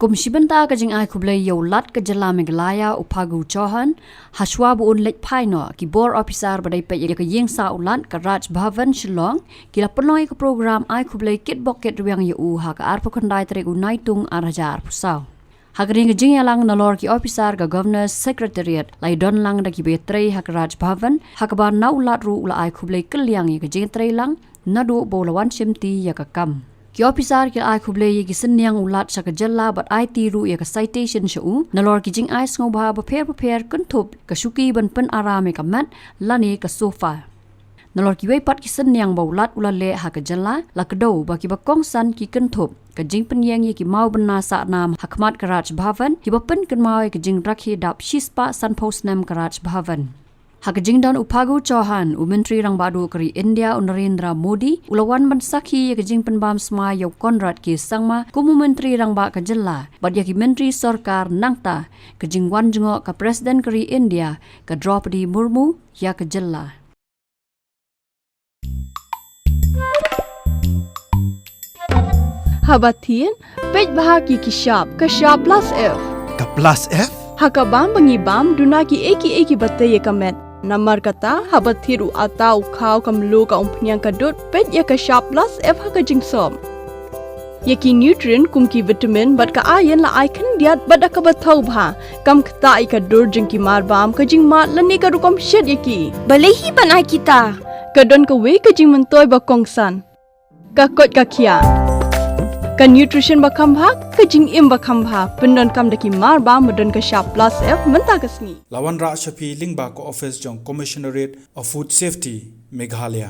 Kumshibenta ka Jingai kublai yolat ka jala Meghalaya upagu chohan Haswa buun Leit Phai no ki bor officer badai pe ka yeng sa ulat ka Raj Bhawan Shillong kila penoi ka program ai kublai kit boket riang yu ha ka arpo khandai trek unaitung arajar pusau. Hagring ka Jingai lang nalor ki officer ka Governor's Secretariat lai don lang da ki betrei ha ka Raj Bhawan ha ka ban na ulat ru ula ai kublai keliang ka Jingai lang nadu bolawan simti ya ka kam. Ki officer ki ai kublai ki senyang ulat sa ka jalla bat ai tiru ya ka citation shu nalor ki Jingai Sngewbha prepare kuntup ka shuki ban pen arame ka mat lani ka sofa. Nalor Kiwei pat ki senyang baulat ulale ha ka jalla la ka do ba ki ba kongsan ki kuntup ka jing penyang ye ki mau bena sa nam hakmat ka Raj Bhawan ki ba pen kan mau ka jing rakhi dap shispa san post nam ka Raj Bhawan. Hakajing dan upagu chohan Menteri rang badu kari India Narendra Modi ulawan bansaki yakajing penbam sma yau konrad ki sangma kumu Menteri rang ba kajella bad yaki Menteri Sarkar nangta kajing wan jengok ka Presiden kari India ka Draupadi Murmu ya kajella. Habatin pej bahaki ki shop ka shop plus F ka plus F hakabam bangibam dunaki eki batte yekamet Namar kata habat thiru atau kau kamlu ka umpnyang kadut pet ya ka shop plus F ha ka jingsom. Yaki nutrient kum ki vitamin bat ka ayan la icon diat bat ka bathau bha kam kta ai ka dur jing ki mar bam ka jing mat lani ka rukom shed yaki. Balehi banai kita. Ka don ka we ka jing mentoy ba kongsan. Ka kot ka kia. Ka nutrition ba kam bha ka jing im ba kam bha pendon kam daki mar bam madon ka shop plus F menta ka sngi. Lawan Ra Shafi Lingba ko office jong Commissionerate of Food Safety Meghalaya.